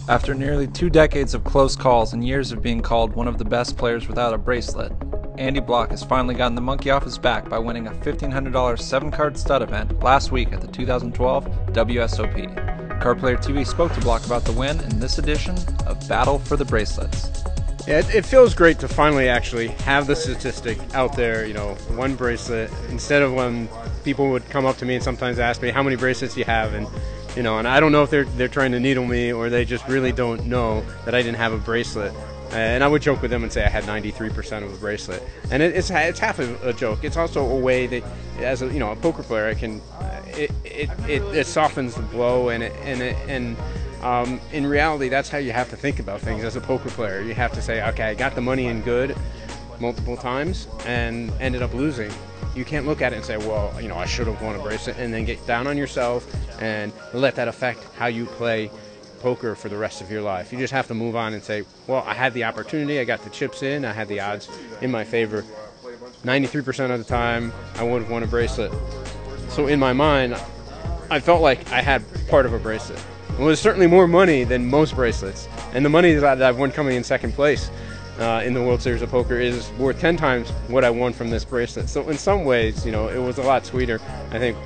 After nearly 2 decades of close calls and years of being called one of the best players without a bracelet, Andy Bloch has finally gotten the monkey off his back by winning a $1,500 7-card stud event last week at the 2012 WSOP. Card Player TV spoke to Bloch about the win in this edition of Battle for the Bracelets. Yeah, it feels great to finally actually have the statistic out there, one bracelet, instead of when people would come up to me and sometimes ask me how many bracelets you have, and I don't know if they're trying to needle me or they just really don't know that I didn't have a bracelet. And I would joke with them and say I had 93% of a bracelet, and it's half a joke. It's also a way that, as a poker player, it softens the blow, and in reality, that's how you have to think about things as a poker player. You have to say, okay, I got the money in good multiple times and ended up losing. You can't look at it and say, well, I should have won a bracelet, and then get down on yourself and let that affect how you play poker for the rest of your life. You just have to move on and say, well, I had the opportunity, I got the chips in, I had the odds in my favor. 93% of the time, I would have won a bracelet. So in my mind, I felt like I had part of a bracelet. It was certainly more money than most bracelets, and the money that I've won coming in second place in the World Series of Poker is worth 10 times what I won from this bracelet. So in some ways, it was a lot sweeter, I think,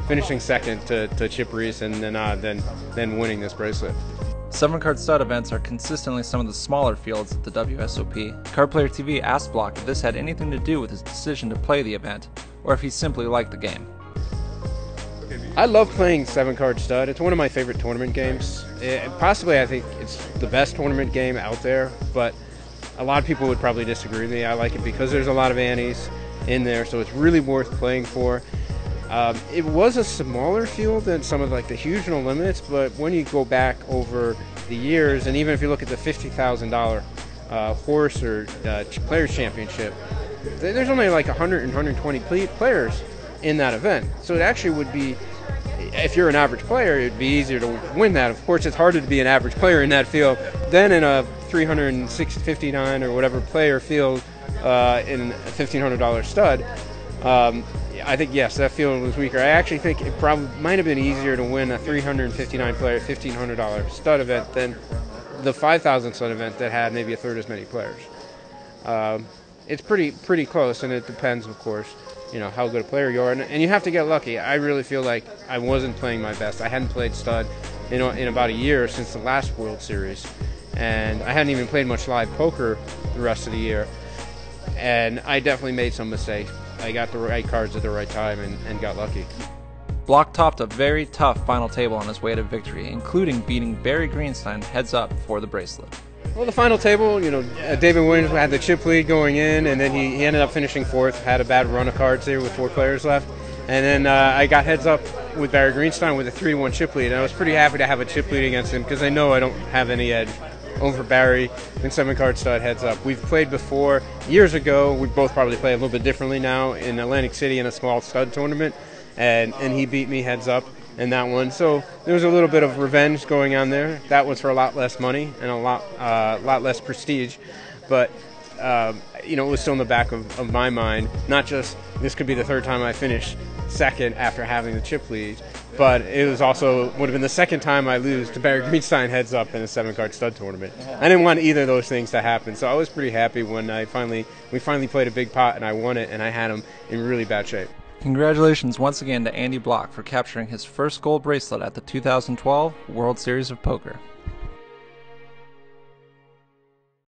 finishing second to Chip Reese and then winning this bracelet. 7-card stud events are consistently some of the smaller fields at the WSOP. Card Player TV asked Bloch if this had anything to do with his decision to play the event, or if he simply liked the game. I love playing 7-card stud. It's one of my favorite tournament games. Possibly, I think it's the best tournament game out there, but a lot of people would probably disagree with me. I like it because there's a lot of antes in there, so it's really worth playing for. It was a smaller field than some of the huge no limits, but when you go back over the years, and even if you look at the $50,000 horse or Players Championship, there's only 100 and 120 players in that event. So it actually would be, if you're an average player, it'd be easier to win that. Of course, it's harder to be an average player in that field than in a 359 or whatever player field in a $1,500 stud. I think, yes, that field was weaker. I actually think it probably might have been easier to win a 359 player $1,500 stud event than the 5,000 stud event that had maybe a third as many players. It's pretty close, and it depends, of course, how good a player you are, and you have to get lucky. I really feel like I wasn't playing my best. I hadn't played stud in about a year since the last World Series, and I hadn't even played much live poker the rest of the year, and I definitely made some mistakes. I got the right cards at the right time and got lucky. Bloch topped a very tough final table on his way to victory, including beating Barry Greenstein heads up for the bracelet. Well, the final table, David Williams had the chip lead going in, and then he ended up finishing fourth, had a bad run of cards there with 4 players left. And then I got heads up with Barry Greenstein with a 3-1 chip lead, and I was pretty happy to have a chip lead against him because I know I don't have any edge over Barry in 7-card stud heads up. We've played before years ago. We both probably play a little bit differently now in Atlantic City in a small stud tournament, and he beat me heads up in that one. So there was a little bit of revenge going on there. That was for a lot less money and a lot less prestige, but it was still in the back of my mind. Not just this could be the third time I finish second after having the chip lead, but it was also would have been the second time I lose to Barry Greenstein heads up in a 7-card stud tournament. I didn't want either of those things to happen, so I was pretty happy when we finally played a big pot and I won it, and I had him in really bad shape. Congratulations once again to Andy Bloch for capturing his first gold bracelet at the 2012 World Series of Poker.